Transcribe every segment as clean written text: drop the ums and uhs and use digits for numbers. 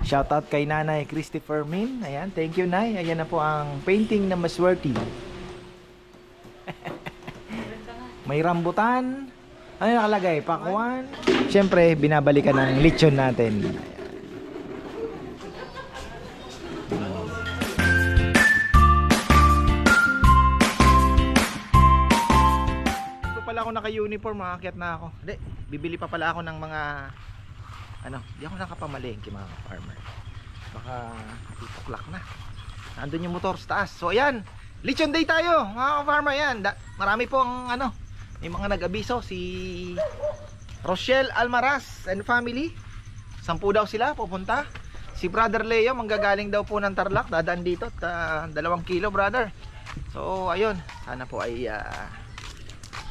Shoutout kay Nanay Christopher Min. Ayan, thank you Nay. Ayan na po ang painting na maswerte. May rambutan. Ano nakalagay? Pakwan. Siyempre, binabalikan ng lechon natin. Ito pala ako naka-uniform, makakyat na ako. Hindi, bibili pa pala ako ng mga di ako nakapamalengke mga farmer. Baka 8 o'clock na. Nandun yung motor sa taas. So ayan, lechon day tayo mga farmer. Yan, marami pong may mga nag-abiso. Si Rochelle Almaraz and family, 10 daw sila pupunta. Si Brother Leo manggagaling daw po ng Tarlac, dadaan dito at 2 kilo brother. So ayun, sana po ay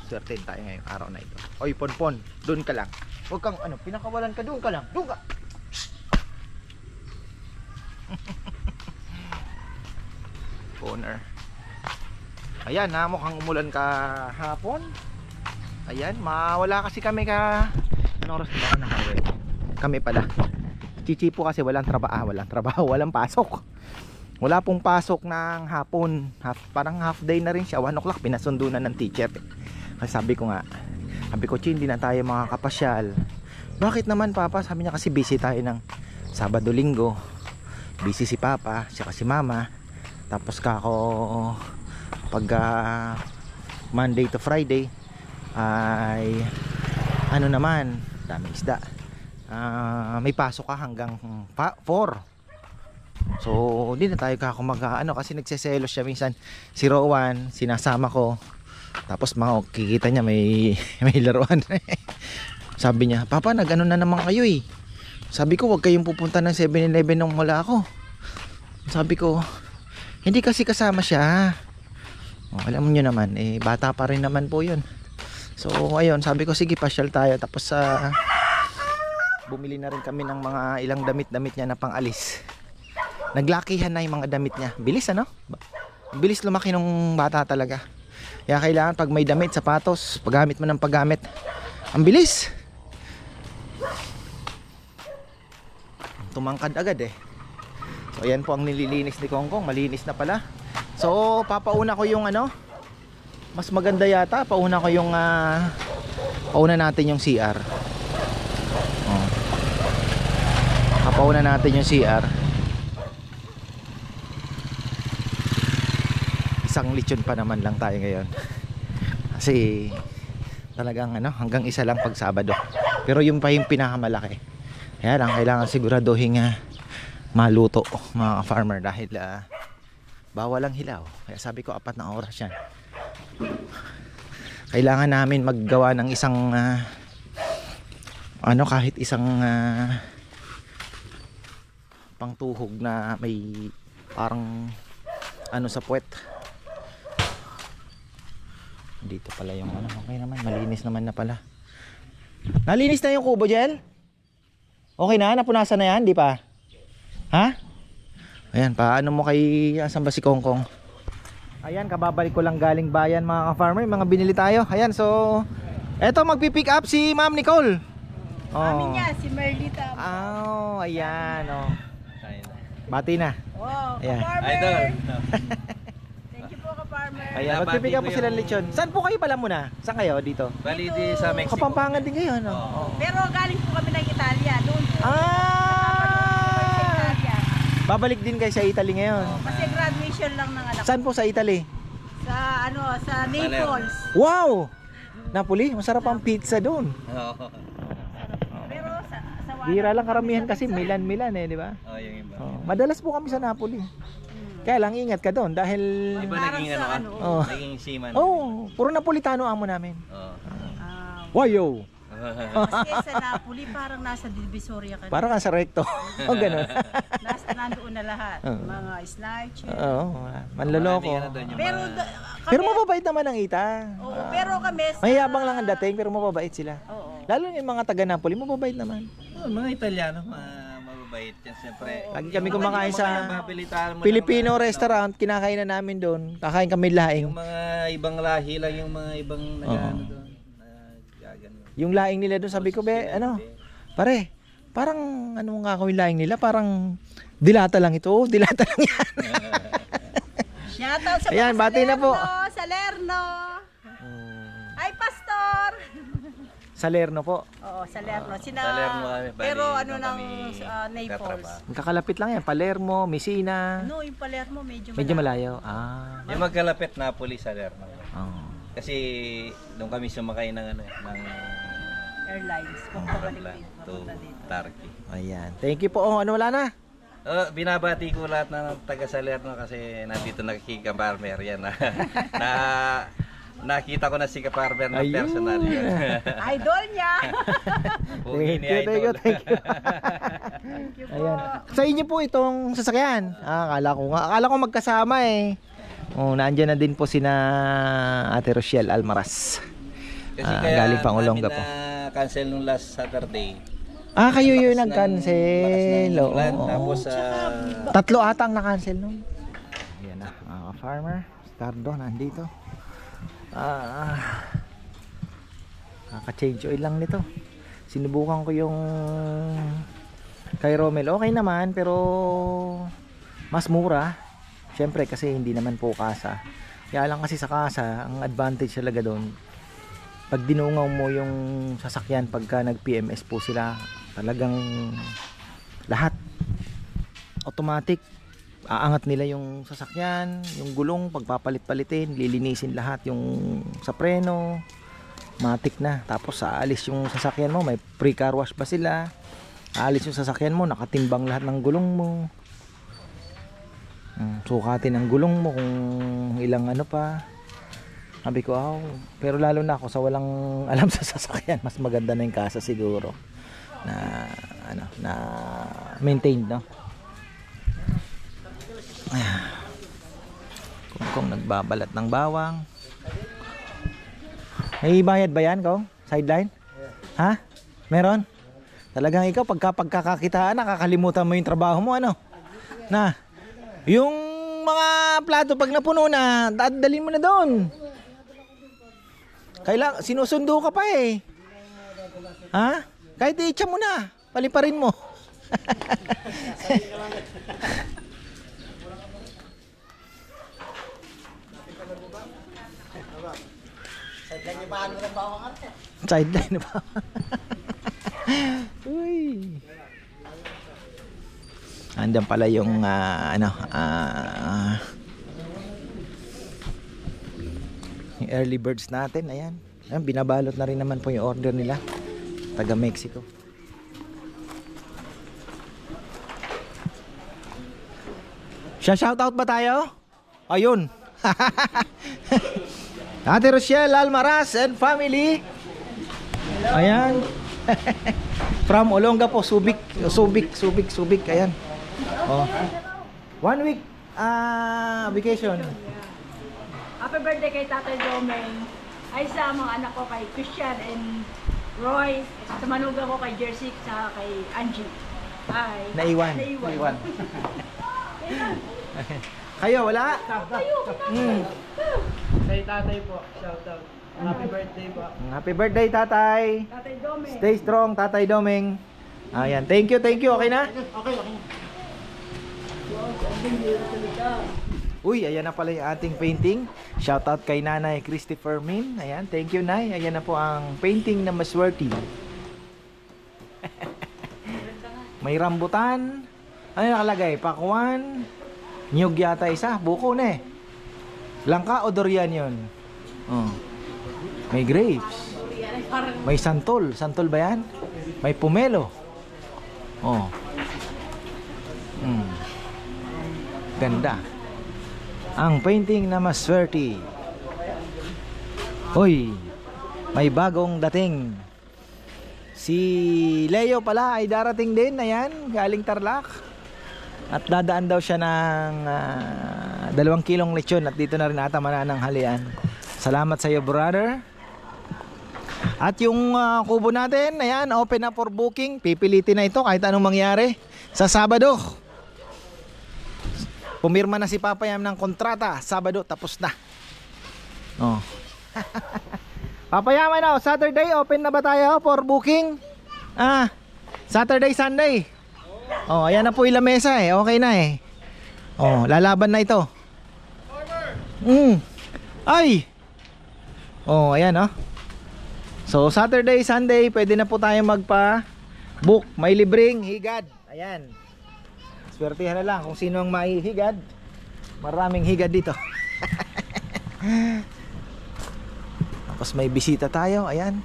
swerte tayo ngayong araw na ito. Oy Ponpon, doon ka lang. Huwag kang pinakawalan ka, doon ka lang. Doon ka. Owner. Ayan, mukhang umulan kahapon. Ayan, mawala kasi kami anong oras na ba nakawin? Kami pala. Chichi po kasi walang trabaho, walang pasok. Wala pong pasok ng hapon. Parang half day na rin siya. 1 o'clock pinasundo na ng teacher. Kasi sabi ko, hindi na tayo makakapasyal. Bakit naman Papa? Sabi niya kasi busy tayo ng Sabado, Linggo. Busy si Papa, siya si Mama. Tapos kako pag Monday to Friday ay naman, daming isda. May pasok ka hanggang 4. So hindi na tayo kako kasi nagseselos siya minsan. Si Rowan, sinasama ko. Tapos kikita niya may laruan. Sabi niya, Papa, na naman kayo eh. Sabi ko, huwag kayong pupunta ng 7-Eleven nung wala ako. Sabi ko, hindi kasi kasama siya. Alam niyo naman, bata pa rin naman po yun. So ayun, sabi ko, sige, pasyal tayo. Tapos bumili na rin kami ng mga ilang damit-damit niya na pang-alis. Naglakihan na yung mga damit niya. Bilis bilis lumaki nung bata talaga. Kaya kailangan pag may damit, sapatos, paggamit mo ng paggamit, ang bilis. Tumangkad agad So ayan po ang nililinis ni Kongkong. Malinis na pala. So papauna ko yung mas maganda yata. Pauna ko yung pauna natin yung CR. Papauna natin yung CR. Isang lechon pa naman lang tayo ngayon. Kasi talagang hanggang isa lang pag Sabado. Pero yung pa yung pinakamalaki. Kaya lang kailangan siguraduhin maluto mga farmer dahil bawal ang hilaw. Kaya sabi ko 4 na oras yan. Kailangan namin maggawa ng isang kahit isang pangtuhog na may parang sa puwet. Dito pala yung okay naman, malinis naman na pala. Nalinis na yung kubo, Jel? Okay na, napunasan na yan, di pa? Ha? Ayan, paano mo asan ba si Kongkong? Ayan, kababalik ko lang galing bayan mga ka-farmer, mga binili tayo. Ayan, so eto magpipick up si Ma'am Nicole. Mami niya, si Merlita. Ayan, bati na. Ayan. Idol. Thank you po, ka-farmer. Ayan, magpipick up po sila ng lechon. Saan po kayo pala muna? Saan kayo? Dito? Bali di sa Mexico. Kapampangan din kayo, Pero galing po kami ng Italia. Doon po. Sa Italia. Babalik din kayo sa Italy ngayon. Kasi graduation lang ng anak. Saan po sa Italy? Sa Naples. Wow! Napoli, masarap ang pizza doon. Pero sa Bira lang karamihan kasi Milan di ba? Yung iba. Madalas po kami sa Napoli. Kaya lang ingat ka doon dahil Iba naging naging seaman. puro Napolitano amo namin. Wayo. Kasi sa Napoli parang nasa Divisoria ka. Parang sa recto. Ganun. Nandoon na lahat. Mga snatcher. Manloloko. Pero mababait naman ang Ita. Pero kami Mayabang lang ang dating pero mababait sila. Oo. Lalo yung mga taga Napoli, mababait naman. Mga Italiano, mababait yan siyempre. Lagi kami kumakain sa Mapilitan mo Filipino restaurant, kinakain na namin doon. Kakain kami laing. yung mga ibang lahi lang, yung mga ibang nagano doon. Yung laing nila doon, sabi ko, pare, Parang ano nga kawin laing nila, parang dilata lang ito, dilata lang yan. Shoutout sa Ayan, mga bati na po. Salerno. Ay, Pastor. Salerno po. Oo, Salerno. Salerno kami, bali, pero ano doon ng kami Naples. katrabaho. Magkakalapit lang yan, Palermo, Messina. No, yung Palermo medyo Medyo malayo. malayo. Yung magkalapit Napoli, Salerno. Oh. Kasi doon kami sumakay ng ano, ng Airlines. Pagpabalik Portland dito. to Papunta dito. Turkey. Ayan. Thank you po. Oh, ano wala na? Binabati ko lahat ng taga Salerno kasi nandito nakikika-farmer yan. na nakita ko na si ka-farmer na Ayun. personal yan. Idol niya. Pugi ni Thank you, Idol. thank you. Thank you po. Ayan. Sa inyo po itong sasakyan. Akala ko magkasama eh. Oh, nandiyan na din po sina Ate Rochelle Almaraz. Kasi kaya galing pang Olonga po. cancel nung last Saturday. Kayo yung Lakas nag-cancel. ng Oo. ulan, tapos 3 ata ang na-cancel nun. Ayan na, mga farmer. Stardo, nandito. Kaka-change oil lang nito. Sinubukan ko yung kay Romel. Okay naman, pero mas mura. Siyempre kasi hindi naman po kasa. Kaya lang kasi sa kasa, ang advantage talaga doon, pag dinungaw mo yung sasakyan pagka nag PMS po sila, talagang lahat automatic aangat nila yung sasakyan, yung gulong pagpapalit-palitin, lilinisin lahat yung sa preno, matik na. Tapos aalis yung sasakyan mo, may pre-car wash pa sila, aalis yung sasakyan mo, nakatimbang lahat ng gulong mo. Sukatin ang gulong mo kung ilang ano pa. Sabi ko, pero lalo na ako sa walang alam sa sasakyan, mas maganda na yung kasa siguro na ano, na maintained, no? Kung nagbabalat ng bawang. May bayad ba yan, Kong? Sideline? Ha? Meron? Talagang ikaw pagkakakitaan, nakakalimutan mo yung trabaho mo, ano? Na, yung mga plato pag napuno na, dadalhin mo na doon. Kailang sinusundo ka pa eh. Ha? Kahit i-itcha mo na, paliparin mo. Sideline yung paano ng bawang arte. Sideline na bawang. Uy. Andan pala yung yung early birds natin. Ayan. Ayan, binabalot na rin naman po yung order nila. Taga Mexico. Shoutout ba tayo? Ayun. Ate Rochelle Almaraz and family. Ayan. From Olonga po, Subic. Ayan. Oh. 1 week vacation. Happy birthday kay Tatay Domeng. Ay sa mga anak ko kay Christian and Roy. Sa manugang ko kay Jersey sa kay Angie. Bye. Naiwan. Kayo, wala? Kay tatay po, shout out. Happy birthday po. Happy birthday, tatay. Tatay Domeng. Stay strong, Tatay Domeng. Ayan, thank you. Okay na? Okay. Uy, ayan na pala yung ating painting. Shoutout kay Nanay Christopher Min. Ayan, thank you, Nay. Ayan na po ang painting na maswerte. May rambutan. Ano nakalagay? Pakwan. Nyug yata isa. Buko na eh. Langka o durian yun? Oh. May grapes. May santol. Santol ba yan? May pomelo. Oh. Ganda. Ang painting na maswerte. Hoy, may bagong dating. Si Leo pala ay darating din. Ayan, galing Tarlac. At dadaan daw siya ng 2 kilong lechon. At dito na rin ata manananghalian. Salamat sa iyo, brother. At yung kubo natin, ayan, open na for booking. Pipilitin na ito kahit anong mangyari sa Sabado. Pumirma na si Papa Yam ng kontrata. Sabado, tapos na. Oh. Papa Yam, ano, Saturday, open na ba tayo for booking? Saturday, Sunday. Oh, ayan na po yung lamesa eh. Okay na eh. Oh, lalaban na ito. Ay. Oh, ayan oh. So, Saturday, Sunday, pwede na po tayo magpa-book. May libreng higad. Ayan. Swertihan na lang kung sino ang maihigad. Maraming higad dito. Tapos may bisita tayo. Ayan.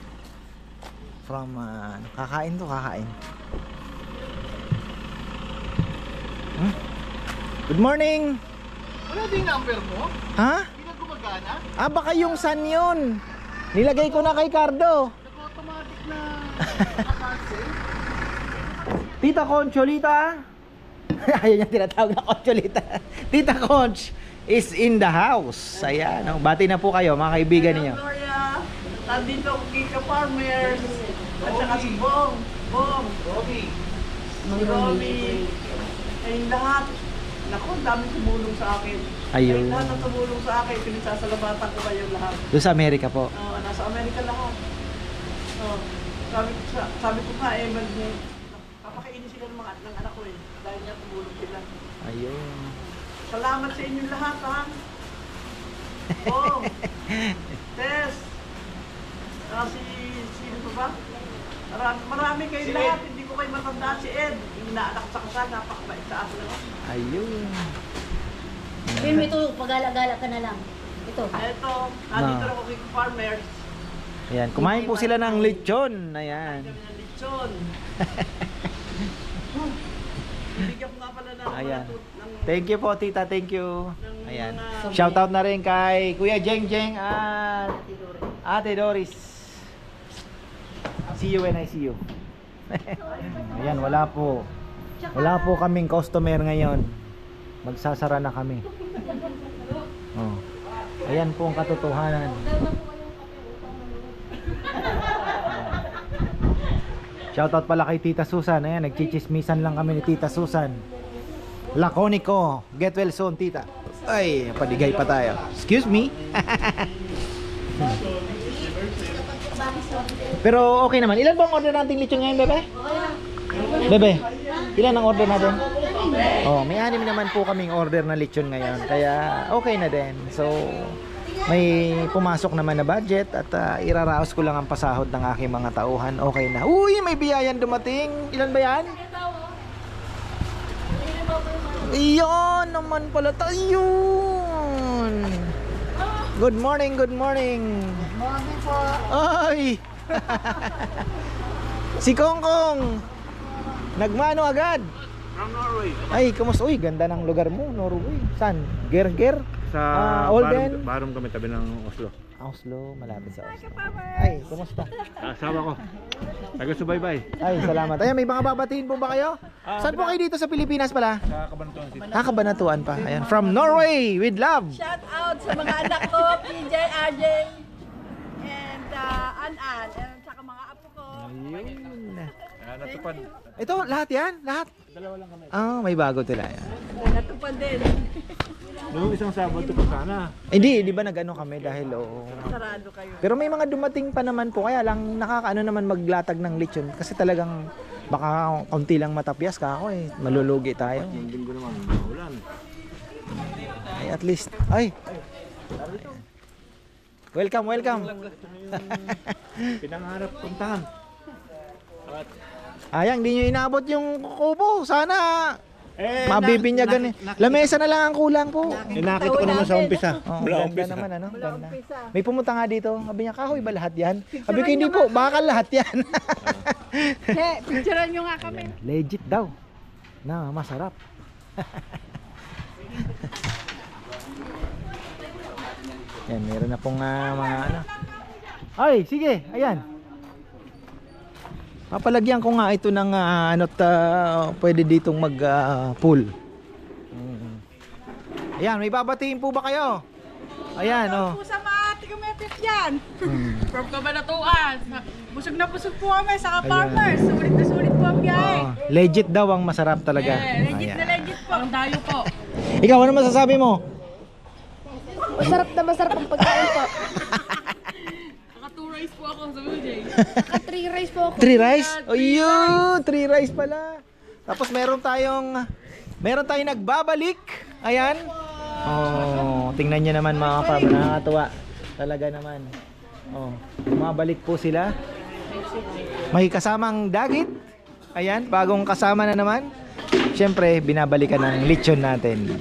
From, kakain to, kakain. Good morning. Wala din number mo? Ha? Hindi na gumagana? Baka yung sun yun. Nilagay ko na kay Cardo. Nag-automatic na nakacancel? Tita Concholita. Ayun yung tinatawag na Concholita. Tita Conch is in the house. Ayan. Oh, bati na po kayo mga kaibigan ninyo. Gloria, nandito ang Kika Farmers. At saka si Bong. Robbie. Si Robbie. Ay lahat. Naku, ang daming tumulong sa akin. Ayun. Ay lahat ang tumulong sa akin. Pinasasalamatan ko kayong lahat. Doon sa Amerika po. Nasa Amerika lahat. Sabi ko nga papakainin sila ng anak ko eh. Dahil niya tumulong sila. Ayun. Salamat sa inyo lahat ha. Oh, Tess. Sino pa ba? Marami kayo lahat. Hindi ko kayo matandaan si Ed. Yung naanak sa kasal, napakabait sa akin naman. Ayun. Film ito, pag-gala-gala ka na lang. Ito. Eto, nandito na ako kay Farmers. Ayan. Kumain po sila ng lechon. Ayan. Kami ng lechon. Bibigyan ko nga pala ng Ayan. ng Thank you po, tita. Thank you. Ayan. Shout out na rin kay Kuya Jeng Jeng at Ate Doris. See you when I see you. Ayan, wala po. Wala po kaming customer ngayon. Magsasara na kami. Oh. Ayan po ang katotohanan. Shoutout pala kay Tita Susan. Ayan, nagchichismisan lang kami ni Tita Susan. Laconico. Get well soon, Tita. Ay, padigay pa tayo. Excuse me. Pero okay naman. Ilan ba ang order nating lechon ngayon, Bebe? Bebe, ilan ang order natin? Oh, may 6 naman po kaming order na lechon ngayon. Kaya okay na din. So, may pumasok naman na budget at iraraos ko lang ang pasahod ng aking mga tauhan. Okay na. Uy, may biyayan dumating. Ilan ba yan? Iyon naman pala tayo. Good morning, good morning. Morning po. Ay! Si Kongkong nagmano agad. From Norway. Ay, kumusta? Uy, ganda ng lugar mo, Norway. Saan? Gerger? Sa Olden? Barum kami, tabi ng Oslo. Oslo, malapit sa Oslo. Ay, kumusta? Asawa ko. Taga-subaybay. Ay, salamat. Ayan, may mga babatiin po ba kayo? Saan po kayo dito sa Pilipinas pala? Sa Cabanatuan City. Kabanatuan pa. Ayan, from Norway with love. Shout out sa mga anak ko, PJ, RJ, and An-An, and saka mga apo ko. Ayun. Natupad. Ito, lahat yan? Lahat? Dalawa lang kami. May bago tila yan. Natupad din. Noong isang Sabado pa sana. Hindi, di ba nag-ano kami dahil Sarado kayo. Pero may mga dumating pa naman po, kaya lang nakakaano naman maglatag ng lechon kasi talagang baka kaunti lang matapyas ka ako eh. Malulugi tayo. Yung linggo naman, ulan. Ay, at least. Ay! Welcome, welcome. Pinangarap puntahan. Ayang, di nyo inabot yung kubo. Sana mabibinyagan eh. Lamesa na lang ang kulang po. Nakita ko naman sa umpisa. Oh, Mula ganda umpisa. naman ano. Ganda. May pumunta nga dito. Sabi niya, kahoy ba lahat yan? Sabi ko, hindi po. Bakal lahat yan. Picturean nyo nga kami. Legit daw. Na, masarap. Yan, meron na pong mga ano. Ay, sige, ayan. Papalagyan ko nga ito ng pwede ditong mag-pool. Ayan, may babatiin po ba kayo? Ayan, oh. Sa mga tigamepit yan. From Cabanatuan. Busog na busog po kami sa farmers. Sulit na sulit po ang biyahe. Legit daw ang masarap talaga. Legit na legit po. Ang dayo po. Ikaw, ano masasabi mo? Masarap na masarap ang pagkain po. Nakaturay rice po ako sa Blue Jay. 3 rice po ako. 3 rice? Oh, yun! 3 rice pala. Tapos meron tayong nagbabalik. Ayan. Oh, tingnan nyo naman mga farm. Nakakatuwa. Talaga naman. Oh, bumabalik po sila. May kasamang dagit. Ayan, bagong kasama na naman. Siyempre, binabalikan ng lechon natin.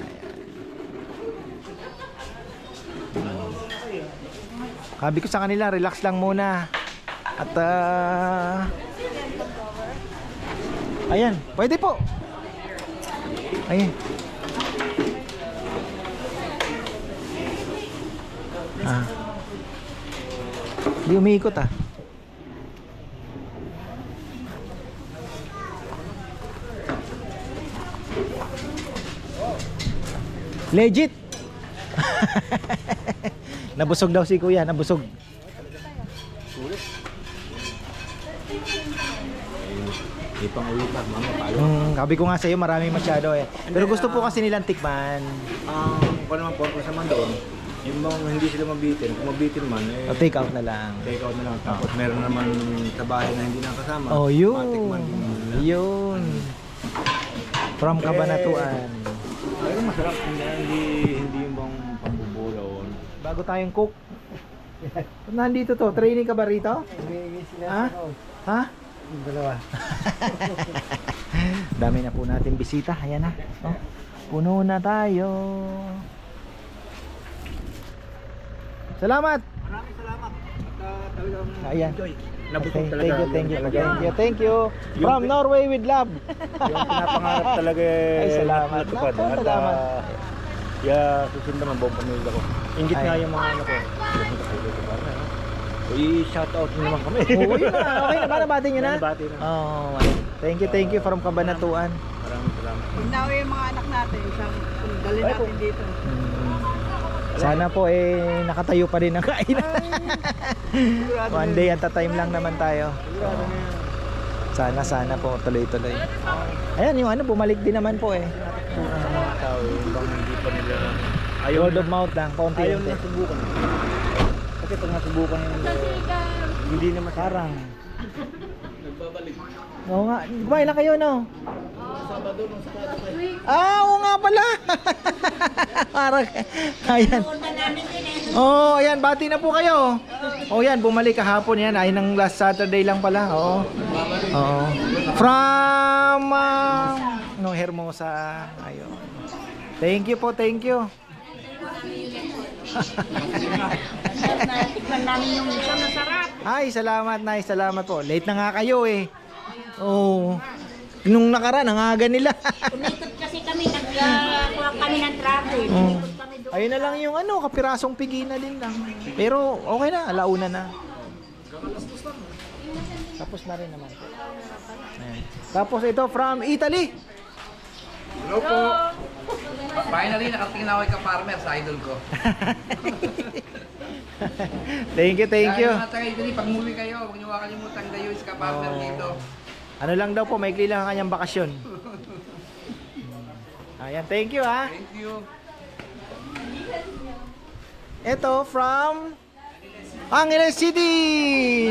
Sabi ko sa kanila, relax lang muna. At ayan, pwede po. Ayan. Hindi umiikot ah. Legit. Nabusog daw si kuya, nabusog. Ipang ulit pa, mama, palo. Sabi ko nga sa iyo, marami masyado eh. Pero gusto po kasi nilang tikman. Kung naman purpose naman doon, yung bang hindi sila mabitin, kung mabitin man, O take out na lang. take out na lang. Tapos meron naman tabahe na hindi nakasama. Oh, yun. Matikman din nila. Yun. From Cabanatuan. Pero masarap, hindi yung bang pambubulaw. Bago tayong cook. Nandito to, training ka ba rito? Ha? Ha? Dalawa. Dami na po natin bisita. Ayan na. Oh, puno na tayo. Salamat. Maraming salamat. At talagang Ayan. enjoy. Nabusog Okay, talaga. thank you. From Norway with love. Yung pinapangarap talaga Ay, salamat. natupad. Naku, At salamat. susunod naman buong pamilya ko. Ingit Ay. nga yung mga ano ko. I-shoutout nyo naman kami. Oo, yun na. Okay na ba? Nabati nyo na? Nabati na. Oh, thank you from Cabanatuan. Maraming salamat. Inawi yung mga anak natin. Dali natin dito. Sana po nakatayo pa rin ang kainan. One day at a time lang naman tayo. Sana po tuloy-tuloy. Ayan yung bumalik din naman po Natutunan ng mga tao, yung bang hindi pa nila Word of mouth lang, ayaw paunti-unti. na subukan. Kasi pag nasubukan yung hindi naman Parang Oo nga, kumain na kayo no? Oo nga pala. Parang ayan. Oh, ayan, bati na po kayo. Oh, yan, bumalik kahapon yan. Ay ng last Saturday lang pala. Oo. Oo. From no Hermosa. Ayun. Thank you po, thank you. Tikman namin yung isa, masarap. Ay, salamat, nice, salamat po. Late na nga kayo Oh. Nung nakaraan, ang aga nila. Umikot kasi kami, nagkuha kami ng traffic. Umikot kami doon. Ayun na lang yung kapirasong pigi na din lang. Pero okay na, alauna na. Tapos na rin naman. Ayan. Tapos ito from Italy. Hello po. Finally, nakatingin ako kay ka-farmer sa idol ko. Thank you, thank you. Kaya mga taga-idol, pag muli kayo, huwag niyo kakalimutan kayo sa ka-farmer dito. Ano lang daw po, maikli lang ang kanyang bakasyon. Ayan, thank you ha. Thank you. Ito from Angeles City.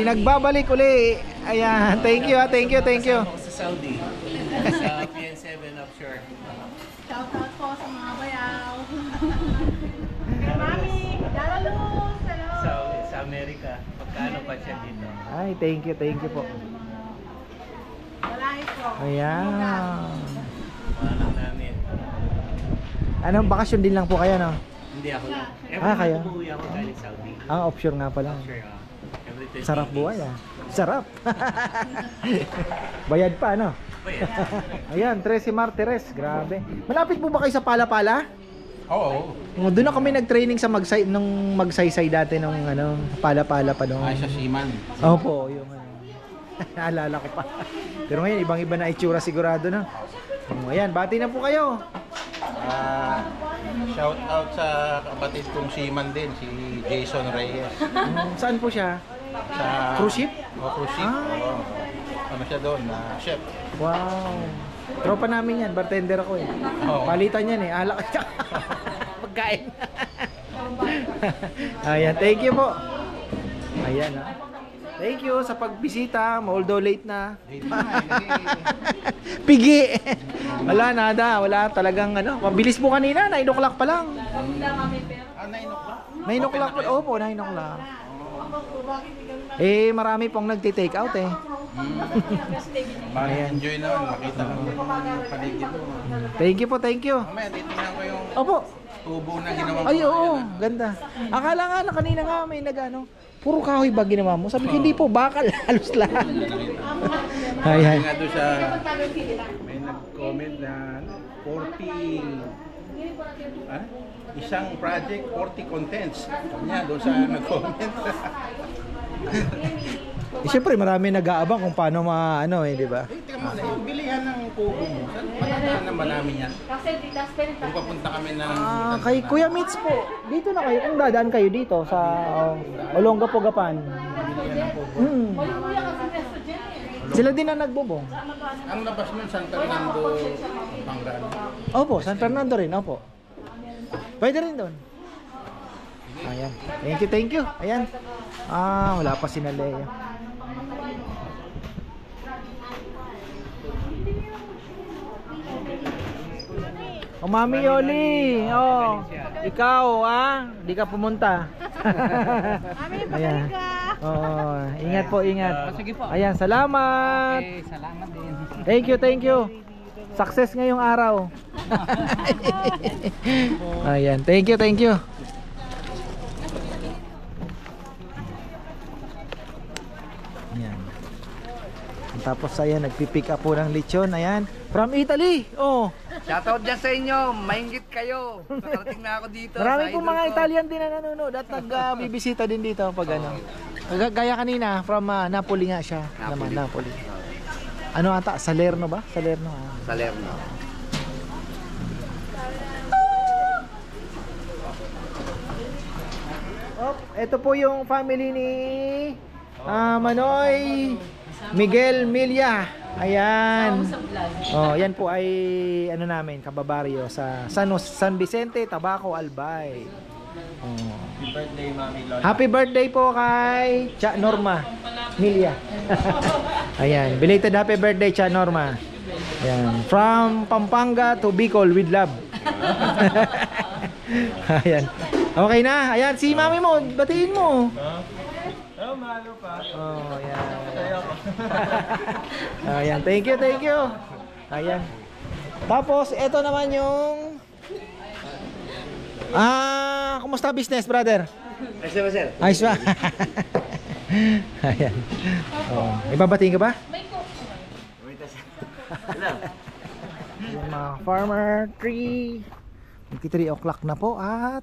Nagbabalik uli. Ayan, thank you ha, thank you, thank you. Sa Saudi. Sa PN7 offshore. Shout out po sa mga bayaw. Mami, Dalaluz, hello. Sa Amerika. Pagkaano pa siya dito. Ay, thank you po. Wala po. Ayan. Paano namin. Anong bakasyon din lang po kayo, no? Hindi ako lang. kayo? Umuwi ako galing Saudi. Ang offshore nga pala. Sure, every 20 Sarap days. buhay Sarap. Bayad pa, no? Ayan, 13 Martires. Grabe. Malapit po ba kayo sa Palapala? Oo. Doon na kami nag-training sa nung magsaysay dati nung Palapala pa doon. Ay, sa Siman. Opo, yung naalala ko pa. Pero ngayon, ibang-iba na itsura sigurado na. Ayan, bati na po kayo. Shout out sa kapatid kong Siman din, si Jason Reyes. Saan po siya? Sa Cruise ship? Cruise ship. Ah. Oo. Ano siya doon, chef. Wow. Tropa namin yan, bartender ako Oo. Palitan yan alak at saka pagkain. Ayan, thank you po. Ayan Thank you sa pagbisita, although late na. Pigi. Wala nada, wala talagang ano. Mabilis po kanina, 9 o'clock pa lang. 9 o'clock pa, opo, 9 o'clock. Eh, marami pong nagti-take out eh. Enjoy naman, makita lang yung paligid mo. Thank you. Mamaya, titignan ko yung Opo. tubo na ginawa ko. Ay, oo, ganda. Akala nga na kanina nga may nagano, puro kahoy ba ginawa mo? Sabi ko, hindi po, bakal, halos lahat. Ay. Nga doon sa, may nag-comment na 40, isang project, 40 contents. Kanya doon sa nag-comment. Eh, siyempre, marami nag-aabang kung paano maano eh, di ba? Tingnan mo na, yung bilihan ng tubo mo, saan matandaan naman namin yan? Kung papunta kami ng... Kay Kuya Mitz po, dito na kayo, kung dadaan kayo dito sa Olongapo, Gapan. Sila din ang nagbubong. Ang labas nun, San Fernando, Pampanga. Opo, San Fernando rin, opo. Pwede rin doon. Ayan. Thank you. Ayan. Wala pa si Nalea. Mami Yoli. Ikaw, di ka pumunta. Ayan. Ingat po, ingat. Sige po. Ayan, salamat. Okay, salamat din. Thank you. Success ngayong araw. Ayan, thank you. Ayan. Tapos ayan, nagpipick up po ng lechon. Ayan, from Italy. Shoutout dyan sa inyo, maingit kayo. Nakarating na ako dito. Marami sa pong idol mga ko. Italian din na nanonood at nagbibisita din dito pag ano. Gaya kanina, from Napoli nga siya. Napoli. Ano ata? Salerno ba? Salerno. Salerno. Ito po yung family ni Manoy Miguel Milya. Ayan. Yan po ay ano namin, kababaryo sa San Vicente, Tabaco, Albay. Happy birthday, Mami Lola. Happy birthday po kay Cha Norma Milya. Ayan, belated happy birthday Cha Norma. Ayan, from Pampanga to Bicol with love. Ayan. Okay na. Ayan, si mami mo, batiin mo. Malo pa. Ayan. Ayan, thank you. Ayan. Tapos, ito naman yung kumusta business, brother? Ayos ba? Ayan. Ibabatiin ka ba? Yung mga farmer tree. 3 o'clock na po at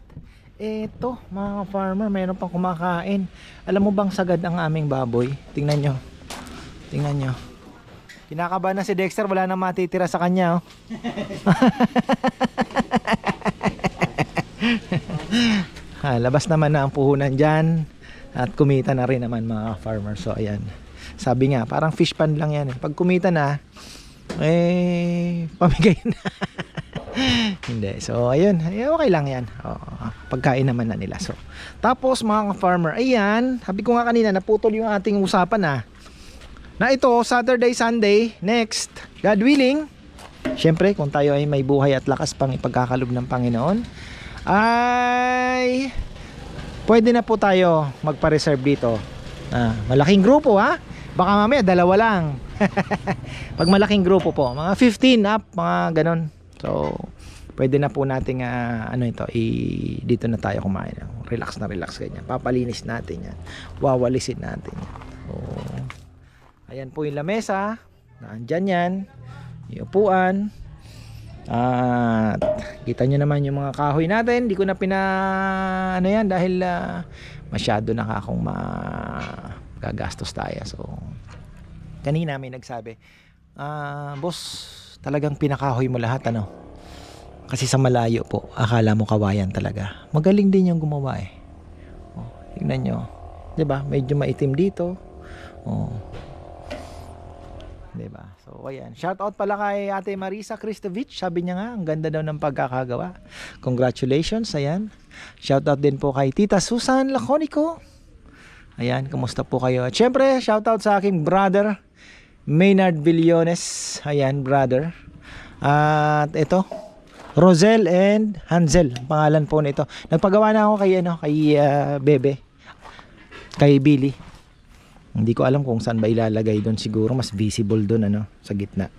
eto mga farmer, mayroon pang kumakain. Alam mo bang sagad ang aming baboy? Tingnan nyo. Kinakabahan na si Dexter, wala nang matitira sa kanya. Labas naman na ang puhunan dyan at kumita na rin naman mga farmer. So ayan, sabi nga parang fish pan lang yan. Pag kumita na pamigay na. Hindi. So ayun, okay lang yan. Pagkain naman na nila. So tapos mga farmer, ayan, sabi ko nga kanina naputol yung ating usapan na ito Saturday, Sunday, next, God willing, syempre kung tayo ay may buhay at lakas pang ipagkakalob ng Panginoon, ay pwede na po tayo magpa-reserve dito. Malaking grupo baka mamaya 2 lang. Pag malaking grupo po, mga 15 up, mga ganon. So pwede na po nating dito na tayo kumain. Relax ganyan. Papalinis natin yan. Wawalisin natin yan. So, ayan po yung lamesa. Naandyan yan. Yung upuan. At kita nyo naman yung mga kahoy natin. Hindi ko na yan dahil masyado na akong magagastos tayo. So kanina may nagsabi, boss, talagang pinakahoy mo lahat kasi sa malayo po akala mo kawayan talaga. Magaling din yung gumawa tingnan nyo, diba? Medyo maitim dito. Diba? So ayan, shout out pala kay Ate Marisa Kristovich. Sabi niya nga, ang ganda daw ng pagkakagawa. Congratulations, ayan. Shout out din po kay Tita Susan Laconico. Ayan, kumusta po kayo? At syempre, shoutout sa aking brother Maynard Villones. Ayan, brother. At ito, Rosel and Hansel, pangalan po nito. Nagpagawa na ako kay Bebe, kay Billy. Hindi ko alam kung saan ba ilalagay doon, siguro mas visible doon sa gitna.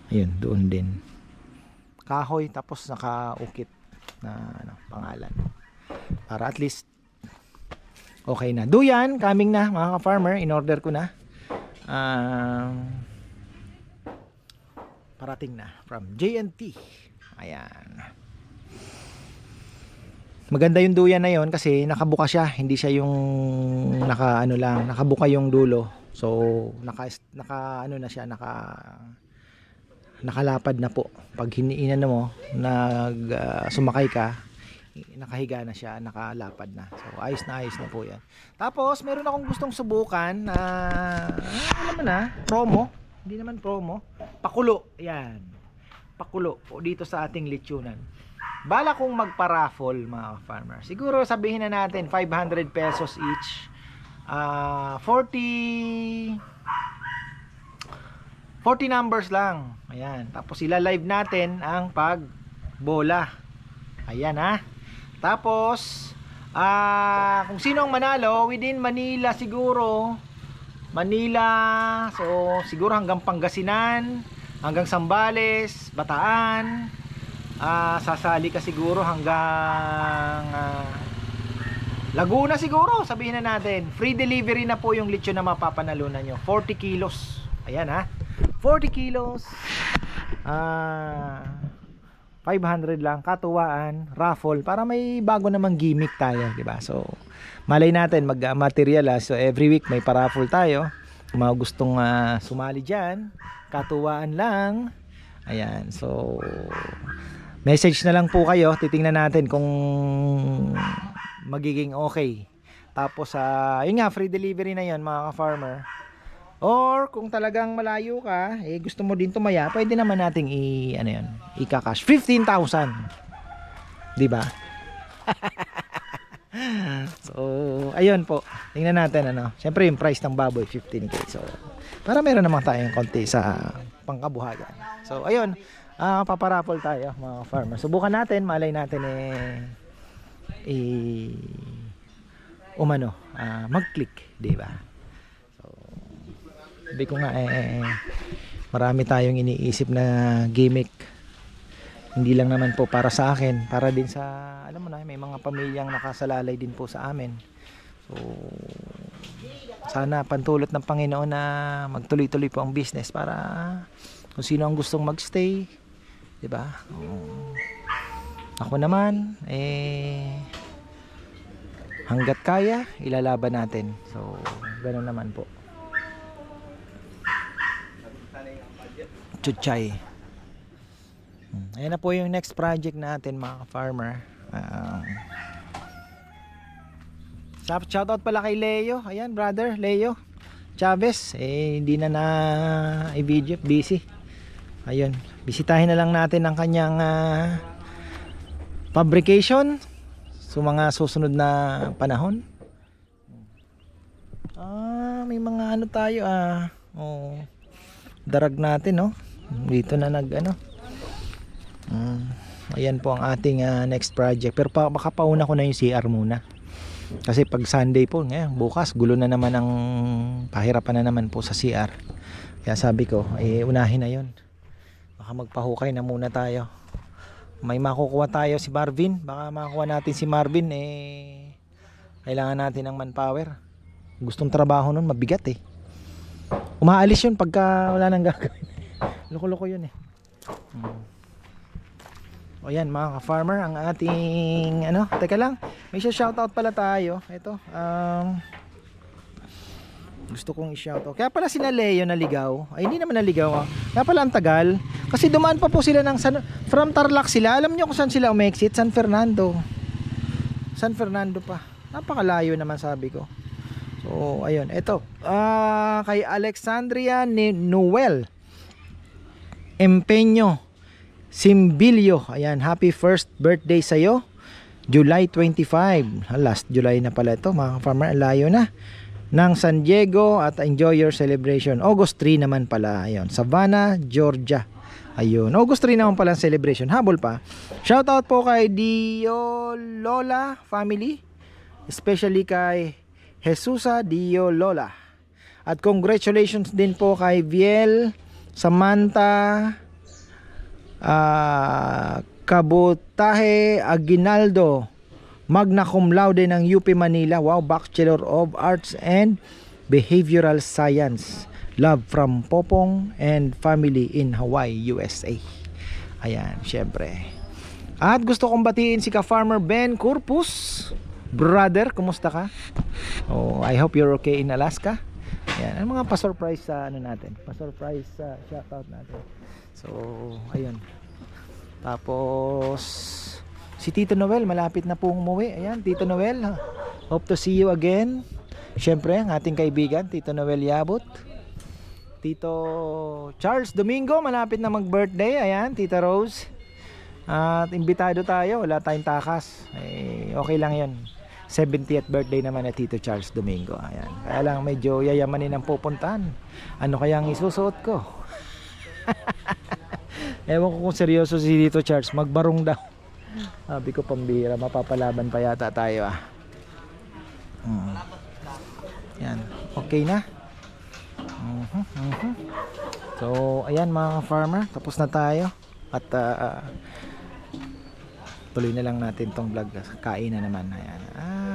Ayun, doon din. Kahoy tapos nakaukit na pangalan. Para at least okay na. Duyan, coming na mga ka-farmer, in order ko na. Parating na from JNT. Ayan. Maganda yung duyan na yon kasi nakabuka siya, hindi siya yung nakabuka yung dulo. So nakalapad na po. Pag hiniinan mo, sumakay ka, nakahiga na siya, nakalapad na. So ayos na po yan. Tapos meron akong gustong subukan na promo, hindi naman promo, pakulo. Yan, pakulo po dito sa ating lechonan. Bala kong magpa-raffle mga farmer. Siguro sabihin na natin 500 pesos each. 40 numbers lang. Ayan, tapos ila-live natin ang pagbola. Ayan ha. Tapos kung sino ang manalo within Manila siguro. Manila, so siguro hanggang Pangasinan, hanggang Zambales, Bataan. Sasali ka siguro hanggang Laguna siguro, sabihin na natin. Free delivery na po yung lechon na mapapanalunan nyo. 40 kilos. Ayan ha. 40 kilos. 500 lang, katuwaan, raffle, para may bago namang gimmick tayo, di ba? So, malay natin mag-material. So, every week may pa-raffle tayo. Kung mga gustong sumali dyan, katuwaan lang. Ayan, so message na lang po kayo. Titingnan natin kung magiging okay. Tapos, yun nga, free delivery na yun mga ka-farmer. Or kung talagang malayo ka, gusto mo din tumaya, pwede naman nating i-cash 15,000. 'Di ba? So, ayun po. Tingnan natin Siyempre yung price ng baboy 15k. So, para meron naman tayong konti sa pangkabuhayan. So, ayun, paparapol tayo mga farmer. Subukan natin, malay natin mag-click, 'di ba? Sabi ko nga marami tayong iniisip na gimmick. Hindi lang naman po para sa akin, para din sa may mga pamilyang nakasalalay din po sa amin. So sana pantulot ng Panginoon na magtuloy-tuloy po ang business para kung sino ang gustong magstay, 'di ba? Ako naman hangga't kaya ilalaban natin. So ganoon naman po. Chuchay. Ayan na po yung next project natin mga ka-farmer. Shoutout pala kay Leo. Ayan, brother Leo Chavez. Hindi na i-video, busy. Ayun, bisitahin na lang natin ang kanyang fabrication sa mga susunod na panahon. May mga tayo darag natin dito na ayan po ang ating next project. Pero baka pauna ko na yung CR muna kasi pag Sunday po ngayon, bukas gulo na naman ang pahirapan na naman po sa CR. Kaya sabi ko unahin na yon. Baka magpahukay na muna tayo. May makukuha tayo si Marvin. Baka makukuha natin si Marvin kailangan natin ng manpower. Gustong trabaho nun mabigat umaalis yun pagka wala nang gagawin. Loko-loko yun O yan mga ka-farmer, ang ating teka lang, may shoutout pala tayo. Ito gusto kong i-shoutout. Kaya pala sila Leo naligaw. Hindi naman naligaw Kaya pala ang tagal. Kasi dumaan pa po sila from Tarlac sila. Alam nyo kung saan sila umexit? San Fernando pa. Napakalayo naman sabi ko. So ayun, ito kay Alexandria Noel Empeño Simbilio. Ayan, happy first birthday sa'yo. July 25. Last July na pala ito mga farmer, layo na. Ng San Diego at enjoy your celebration. August 3 naman pala. Ayun, Savannah, Georgia. Ayun, August 3 naman pala ang celebration. Habol pa. Shoutout po kay Dio Lola family. Especially kay Jesusa Dio Lola. At congratulations din po kay Viel Samantha Kabutahe Aguinaldo, magna cum laude ng UP Manila. Wow, Bachelor of Arts and Behavioral Science. Love from Popong and family in Hawaii, USA. Ayan, syempre. At gusto kong batiin si ka-farmer Ben Corpus. Brother, kumusta ka? Oh, I hope you're okay in Alaska. Ayan, ang mga pa-surprise sa ano natin, pa-surprise sa shoutout natin. So, ayun. Tapos si Tito Noel malapit na pong umuwi. Ayan, Tito Noel, hope to see you again. Syempre, ang ating kaibigan Tito Noel Yabut. Tito Charles Domingo malapit na mag-birthday. Ayan, Tita Rose. At imbitado tayo, wala tayong takas. Okay lang 'yon. 70th birthday naman na Tito Charles Domingo. Ayan. Kaya lang medyo yayamanin ang pupuntahan. Ano kaya ang isusuot ko? Ewan ko kung seryoso si Tito Charles. Magbarong daw. Sabi ko pambira. Mapapalaban pa yata tayo Yan. Okay na. So ayan mga farmer, tapos na tayo. At tuloy na lang natin tong vlog. Kain na naman. Ayan.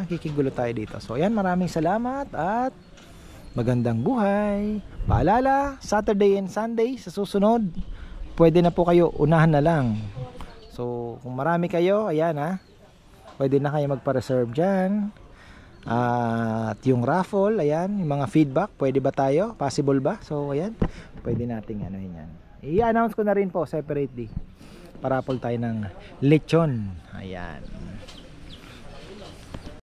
Kikigulo tayo dito. So ayan, maraming salamat at magandang buhay. Paalala, Saturday and Sunday sa susunod, pwede na po kayo, unahan na lang. So kung marami kayo, ayan pwede na kayo magpa-reserve dyan. At yung raffle, ayan, yung mga feedback, pwede ba tayo? Possible ba? So ayan, pwede nating anuhin yan. I-announce ko na rin po separately. Parapol tayo ng lechon. Ayan.